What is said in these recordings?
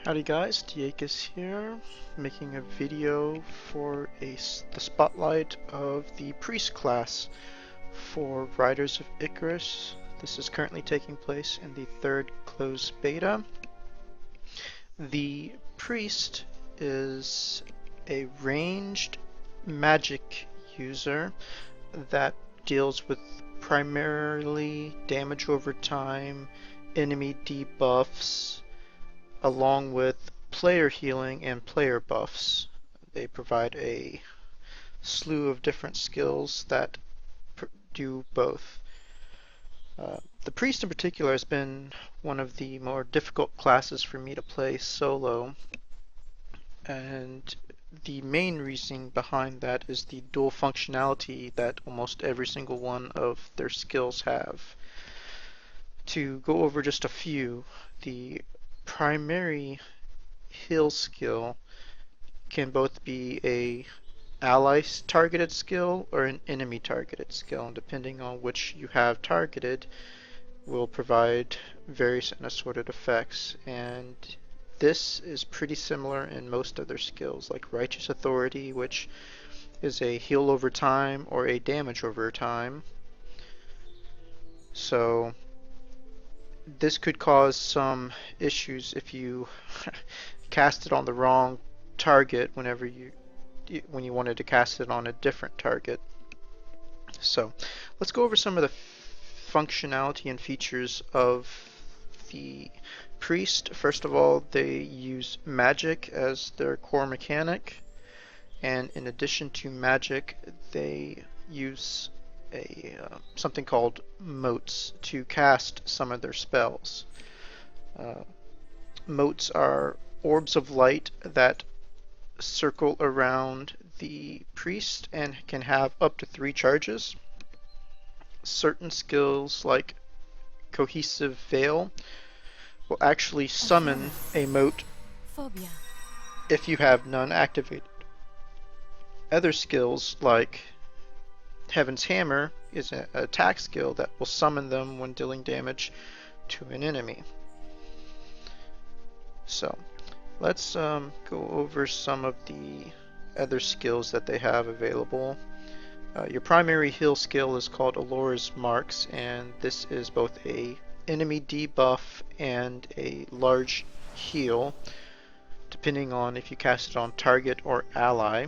Howdy guys, Diakis here, making a video for the spotlight of the priest class for Riders of Icarus. This is currently taking place in the third closed beta. The priest is a ranged magic user that deals with primarily damage over time, enemy debuffs, along with player healing and player buffs. They provide a slew of different skills that do both. The priest in particular has been one of the more difficult classes for me to play solo, and the main reason behind that is the dual functionality that almost every single one of their skills have. To go over just a few, the primary heal skill can both be a ally targeted skill or an enemy targeted skill, and depending on which you have targeted will provide various and assorted effects. And this is pretty similar in most of their skills, like Righteous Authority, which is a heal over time or a damage over time. So this could cause some issues if you cast it on the wrong target when you wanted to cast it on a different target. So let's go over some of the functionality and features of the priest. First of all, they use magic as their core mechanic, and in addition to magic, they use something called motes to cast some of their spells. Motes are orbs of light that circle around the priest and can have up to 3 charges. Certain skills like Cohesive Veil will actually summon a mote if you have none activated. Other skills like Heaven's Hammer is an attack skill that will summon them when dealing damage to an enemy. So let's go over some of the other skills that they have available. Your primary heal skill is called Alora's Marks, and this is both a enemy debuff and a large heal, depending on if you cast it on target or ally.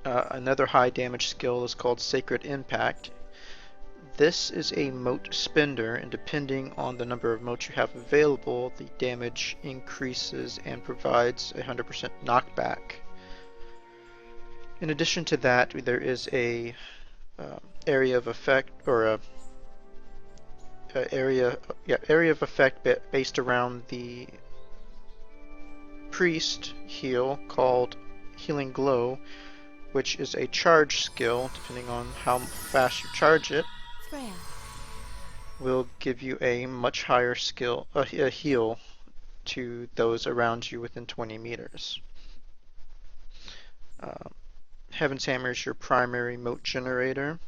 Another high damage skill is called Sacred Impact. This is a mote spender, and depending on the number of motes you have available, the damage increases and provides 100% knockback. In addition to that, there is a area of effect, or a area of effect based around the priest heal called Healing Glow, which is a charge skill. Depending on how fast you charge it, will give you a much higher heal to those around you within 20 meters. Heaven's Hammer is your primary mote generator.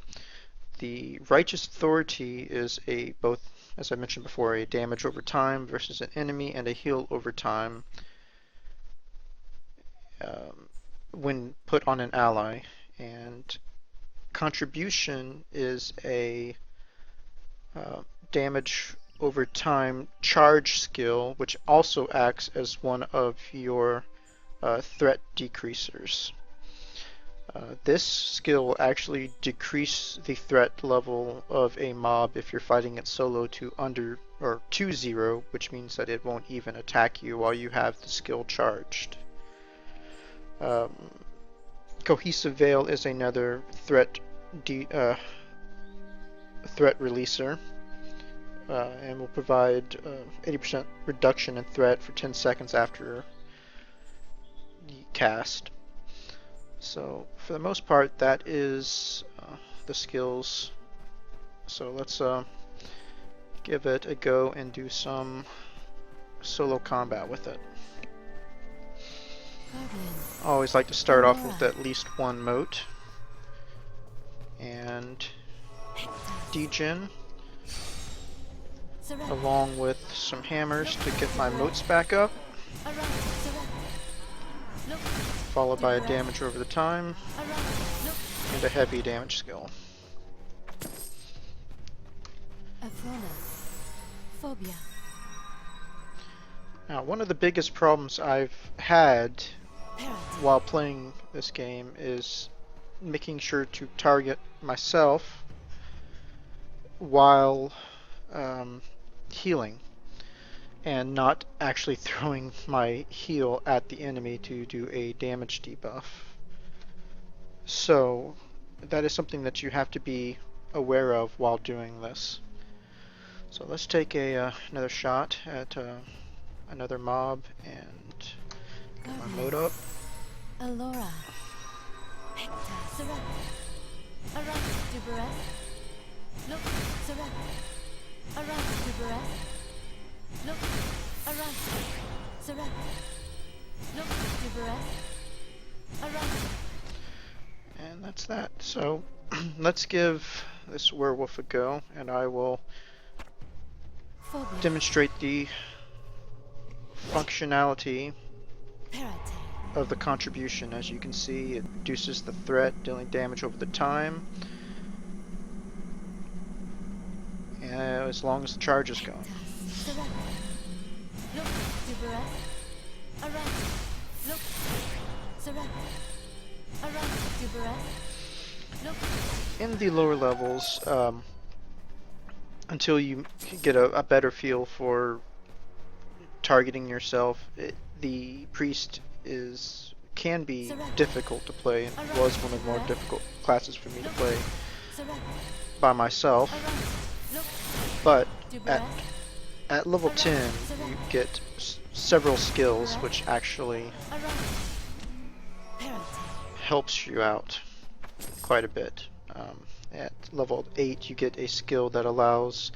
The Righteous Authority is both, as I mentioned before, a damage over time versus an enemy and a heal over time when put on an ally. And Contribution is a damage over time charge skill, which also acts as one of your threat decreasers. This skill will actually decrease the threat level of a mob if you're fighting it solo to 0, which means that it won't even attack you while you have the skill charged. Cohesive Veil is another threat releaser, and will provide 80% reduction in threat for 10 seconds after the cast. So for the most part, that is the skills. So let's give it a go and do some solo combat with it. I always like to start off with at least one mote and degen, along with some hammers to get my motes back up. followed by a damage over the time, and a heavy damage skill. Phobia. Now, one of the biggest problems I've had while playing this game is making sure to target myself while healing, and not actually throwing my heal at the enemy to do a damage debuff. So that is something that you have to be aware of while doing this. So let's take another shot at another mob and get my mode up. Alora. Hector. Surrender. Arise, Duberes. Look, surrender. Arise, Duberes. Look, arise. Surrender. Look, Duberes. Arise. And that's that. So let's give this werewolf a go, and I will Phobia. demonstrate the functionality Parate. of the contribution. As you can see, it reduces the threat, dealing damage over the time, as long as the charge is going. Surrender. Look, Duberes. Arise. Look. Surrender. Arise, Duberes. Look. In the lower levels, until you get a better feel for targeting yourself, the priest can be difficult to play, and was one of the more difficult classes for me to play by myself. But at level 10, you get several skills which actually helps you out quite a bit. At level 8, you get a skill that allows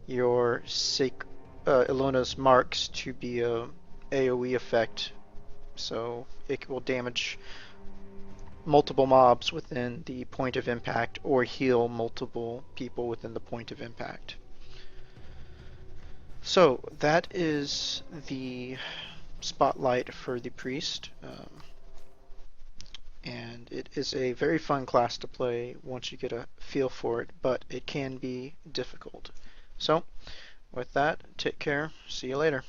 your Ilona's marks to be a AoE effect, so it will damage multiple mobs within the point of impact, or heal multiple people within the point of impact. So that is the spotlight for the priest. And it is a very fun class to play once you get a feel for it, but it can be difficult. So, with that, take care. See you later.